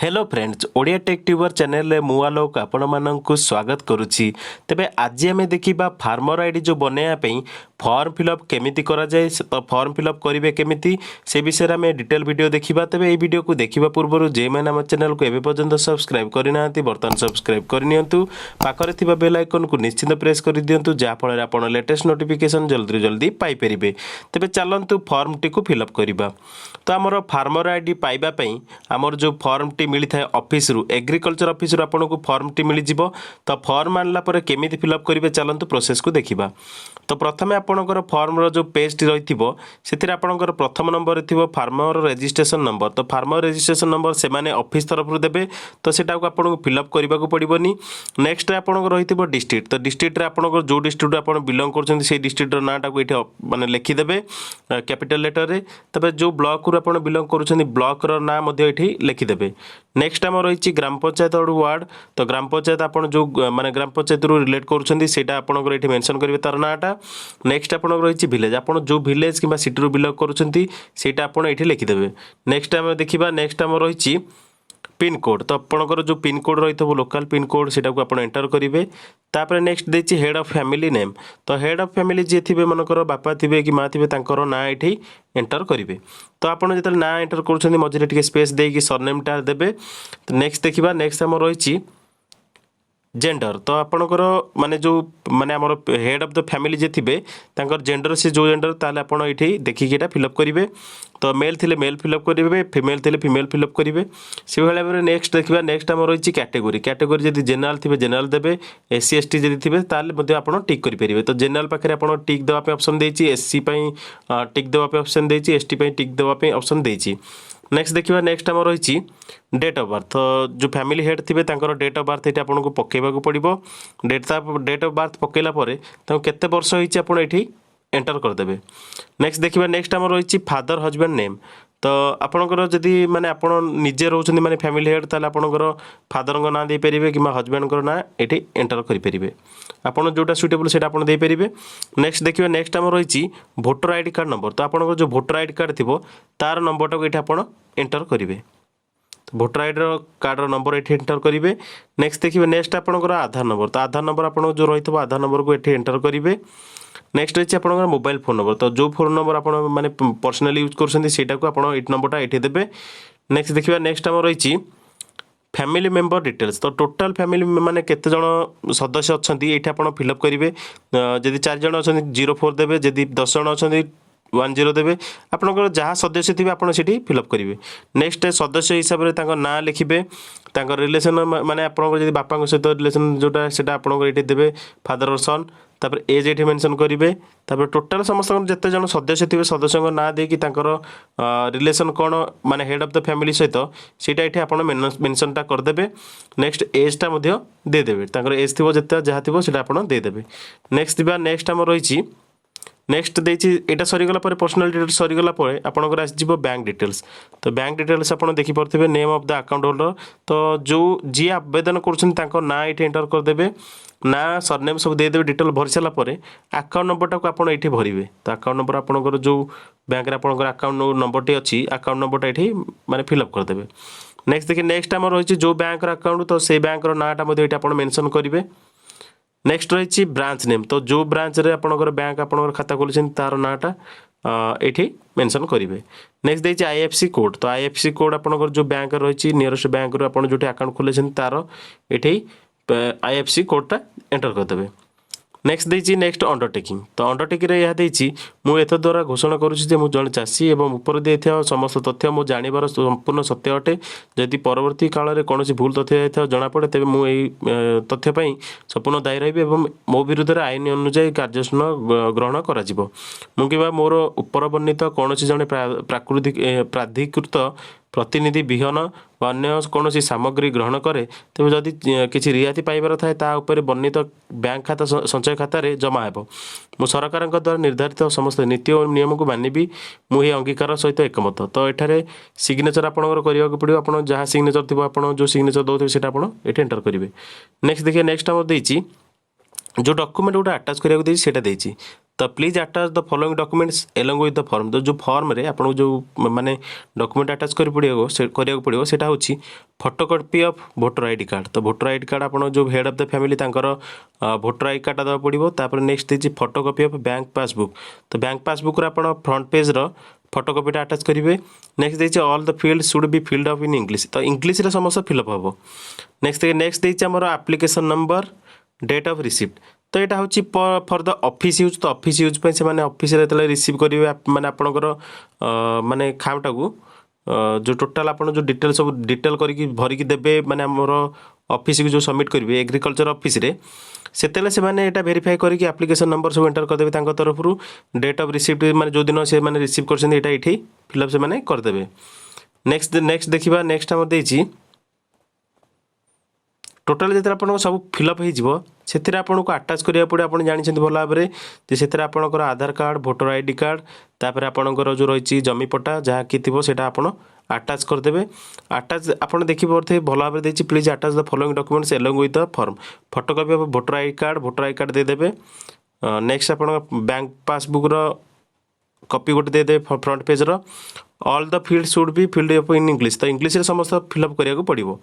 Hello friends Odia tech tuber channel रे मु आलोक आपण माननकु स्वागत करुछि। तेबे आज आमे देखिबा फार्मर आईडी जो बनाया पई फॉर्म फिलअप केमिति करा जाय तो फॉर्म फिलअप करिवे केमिति से विषय रे डिटेल वीडियो देखिबा। तेबे ए वीडियो को देखिबा पूर्व जे मैंने हम चैनल को एबे पर्यंत सब्सक्राइब करनांती बर्तन सब्सक्राइब करनियंतु पाखरे थिबा बेल आइकन को निश्चित प्रेस कर दियंतु जा फल आपण लेटेस्ट नोटिफिकेशन जल्दी जल्दी पाई परिबे। तेबे चलंतु फॉर्म टी को फिलअप करिबा। तो हमर फार्मर आईडी पाइबा पई हमर जो फॉर्म टी मिली थाए ऑफिस रु एग्रीकल्चर ऑफिस रु आपन को फॉर्म टी मिली जिवो। तो फॉर्म आनला परे केमिति फिलअप करिवे चलंतु प्रोसेस को देखिबा। तो प्रथमे आपनकर फॉर्म रो जो पेज टी रहिथिबो सेथिरे आपनकर प्रथम नंबर थिबो फार्मर रजिस्ट्रेशन नंबर। तो फार्मर रजिस्ट्रेशन नंबर से माने ऑफिस तरफ रु देबे। तो सेटा को आपन को फिलअप करबा को पड़िबोनी। नेक्स्ट रे आपनकर रहिथिबो डिस्ट्रिक्ट। तो डिस्ट्रिक्ट रे आपनकर जो डिस्ट्रिक्ट आपन बिलोंग करछन्ती से डिस्ट्रिक्ट रो नाटा को एठी माने लिखि देबे कैपिटल लेटर रे। तबे जो ब्लॉक रु आपन बिलोंग करछन्ती ब्लॉक रो ना मध्ये एठी लिखि देबे। नेक्स्ट आम रही ग्राम पंचायत वार्ड। तो ग्राम पंचायत आपन जो माने ग्राम पंचायत रु रिलेट करुछन्ती सेटा आपनकर एठी मेंशन करिवे तार नाटा। नेक्स्ट आपन रही विलेज आपन जो विलेज किबा सिटी रु बिलोंग करुछन्ती सेटा आपन एठी लिखि देबे। नेक्स्ट आम देखिबा नेक्स्ट आम रही पिन कोड। तो आपनकर जो पिन कोड रही लोकल पिन कोड सेटा को आपन एंटर करिवे। तापर नेक्स्ट देछि हेड ऑफ फैमिली नेम। तो हेड ऑफ फैमिली जे थिबे मनकर बापा थिबे कि माँ थिबे तांकर ना एठी एंटर करिवे। तो आपन जेतल ना एंटर करूछन्ती मझिरे टिके स्पेस देकी सरनेम टा देबे। तो नेक्स्ट देखिबा नेक्स्ट हम रही जेंडर। तो आपनकर माने जो माने हमर हेड ऑफ द फैमिली जे थिबे तांकर जेंडर से जो जेंडर ताले आपन एठी देखि केटा फिलअप करिवे। तो मेल थिले मेल फिलअप करिवे फीमेल थिले फीमेल फिलअप करिवे। से भले भाबरे नेक्स्ट देखिबा नेक्स्ट हम रही कैटेगरी। कैटेगरी जदि जनरल थिबे जनरल देबे एससी एसटी जदि थिबे ताले मध्ये आपन टिक करि परिबे। तो जनरल पाखरे आपन टिक देबा पे ऑप्शन देछि एससी पई टिक देबा पे ऑप्शन देछि एसटी पई टिक देबा पे ऑप्शन देछि। नेक्स्ट देखिबा नेक्स्ट हम रही डेट ऑफ बर्थ। तो जो फैमिली हेड थिबे तांकर डेट ऑफ बर्थ एठी आपन को पकेबा को पड़िबो। डेट ऑफ बर्थ पकेला परे तां केते वर्ष होईछि आपन एठी एंटर कर देबे। नेक्स्ट देखिबा नेक्स्ट हम रही फादर हस्बैंड नेम। तो आपनकर जदि माने आपन निजे रहउछन्ती माने फैमिली हेड ताले आपनकर फादर को नाम दे परिबे किबा हस्बैंड को नाम एठी एंटर करि परिबे। आपन जोटा सुटेबल सेटा आपन दे परिबे। नेक्स्ट देखिबा नेक्स्ट हम रही वोटर आईडी कार्ड नंबर। तो आपनकर जो वोटर आईडी कार्ड थिबो तार नंबर को एठी आपन एंटर करिवे। तो वोटर आईडी कार्ड नंबर एठी एंटर करिवे। नेक्स्ट देखिबे नेक्स्ट आपनकर आधार नंबर। तो आधार नंबर आपन जो रहितबो आधार नंबर को एठी एंटर करिवे। नेक्स्ट रही आपन मोबाइल फोन नंबर। तो जो फोन नंबर आप माने पर्सनली यूज कर सेटा को आपन एट नंबरटा एठी देबे। नेक्स्ट देखिबा नेक्स्ट हम रही फैमिली मेंबर डिटेल्स। तो टोटल फैमिली माने केते जण सदस्य अछंती एठी आपन फिलअप करिवे। जदि 4 जण अछंती 04 देबे। जदि 10 जण अछंती 10 देबे। आपनकर जहाँ सदस्य थिबे आपन सेठी फिलअप करिवे। नेक्स्ट सदस्य हिसाब रे तांकर नाम लिखिबे। तांकर रिलेशन माने आपनकर जदि बापा सहित रिलेशन जोटा सेटा आपनकर एठी देबे फादर और सन। तापर एज एठी मेंशन करिवे। तापर टोटल समस्त जते जण सदस्य थिबे सदस्यक ना देकी तांकर रिलेशन कोन माने हेड ऑफ द फैमिली सहित सेटा एठी आपन मेंशन टा कर देबे। नेक्स्ट एज टा मध्ये दे देबे। तांकर एज थिबो जते जहा थिबो सेटा आपन दे देबे। नेक्स्ट दिबा नेक्स्ट हम रही नेक्स्ट देछि एटा सरीगला पर पर्सनल डिटेल्स सरीगला पर आपनकर आसी जिवो बैंक डिटेल्स। तो बैंक डिटेल्स आपन देखि परथिबे name of the account holder. तो जो जी आवेदन करछन तांको ना एठी एंटर कर देबे। ना सरनेम सब दे देबे डिटेल भरि साला परे अकाउंट नंबर टा को आपन एठी भरिबे। तो अकाउंट नंबर आपनकर जो बैंक रे आपनकर अकाउंट नंबर टी अछि अकाउंट नंबर टा एठी माने फिलअप कर देबे। नेक्स्ट देखि नेक्स्ट हम रही जो बैंक रा अकाउंट। तो से बैंक रो नाटा मध्ये एठी आपन मेंशन करिवे। नेक्स्ट रही ब्रांच नेम। तो जो ब्रांच रे आपनकर बैंक आपनकर खाता खोलिछन तार नाटा एठी मेंशन करिवे। नेक्स्ट देछि आईएफसी कोड। तो आईएफसी कोड आपनकर जो बैंक रही नियरेस्ट बैंक रो आपन जोटी अकाउंट खोलिछन तार एठी आईएफसी कोड टा एंटर कर देबे। नेक्स्ट देछि नेक्स्ट अंडरटेकिंग। तो अंडरटेकिंग रे यह देछि मु एत द्वारा घोषणा करूछि जे मु जण चासी एवं ऊपर देथिया समस्त तथ्य मु जानिबार संपूर्ण सत्य अटे। जदि परवर्ती काल रे कोनोसी भूल तथ्य हेता जणा पड़े तेबे मु एई तथ्य पई संपूर्ण दायी रहिबे एवं मो विरुद्ध रे आईन अनुसार कार्यानुष्ठान ग्रहण करा जिवो। मु किबा मोर ऊपर वर्णित कोनोसी जणे प्राकृतिक प्राधिकृत प्रतिनिधि विहन अन्य कौन सामग्री ग्रहण करे तेज जदि किसी रियायती पाइबार थाए ता उपरे वर्णित बैंक खाता संचय खाता रे जमा हेबो। मु सरकार द्वारा निर्धारित समस्त नीति और नियम को मानिबी। मु ही अंगीकार सहित एकमत। तो एठारे सिग्नेचर आपनकर करिया को पड़िबो। आपन जहाँ सिग्नेचर थिबो आपन जो सिग्नेचर दोथिबे सेटा आपन एठी एंटर करिवे। नेक्स्ट देखिए नेक्स्ट हम देछि जो डॉक्यूमेंट गोटे अटैच करिया को देछि सेटा देछि। तो please अटाच the following documents along with the form. तो जो फॉर्म रे आपको जो माने डॉक्यूमेंट अटाच कर पड़ो सेटा होची photocopy of voter ID card. तो वोटर आईडी कार्ड आपन जो हेड ऑफ द फैमिली तांकर वोटर आईडी कार्ड दवा पड़ो। तापर नेक्स्ट देछि फोटोकॉपी ऑफ बैंक पासबुक। तो बैंक पासबुक रे आपन फ्रंट पेज रो फोटोकॉपीटा अटाच करेंगे। नेक्स्ट देखिए all the field should be filled up in English. तो इंग्लिश रे समस्त फिलअप हम। नेक्स्ट देखिए आमर application number date of receipt. तो यहाँ हूँ फॉर द ऑफिस यूज। तो ऑफिस यूज पे से ऑफिस रिसीव करेंगे माने आपणकर माने खामटा को जो टोटाल आप जो डिटेल सब डिटेल करके भरिकी देवे माने आमर ऑफिस को जो सबमिट करेंगे एग्रीकल्चर ऑफिस रे सेतेले से माने एटा वेरीफाई करके एप्लिकेशन नंबर सब एंटर करदेवे तांको तरफ रु। डेट ऑफ रिसिप्ट माने जो दिन से माने रिसीव करछन एटा इठी फिलअप से माने करदेवे। नेक्स्ट देखिबा नेक्स्ट हम देछि टोटाल जिते आप सब फिलअप हो आपको आटाच करा पड़े। आप जानते भल भाव में से आपंकर आधार कार्ड वोटर आईडी कार्ड तापर आपंकर जो रही जमीपटा जहाँ कि थी से आटाच करदे। आटाच आप देखी पारे भल भाव में please attach the following documents along with the form photocopy of voter I card देदेवे। नेक्स्ट आप बैंक पासबुक कॉपी गोटे देदे फ्रंट पेज रो। All the field should be filled up in English. तो इंग्लिश समस्त फिलअप करा पड़ो।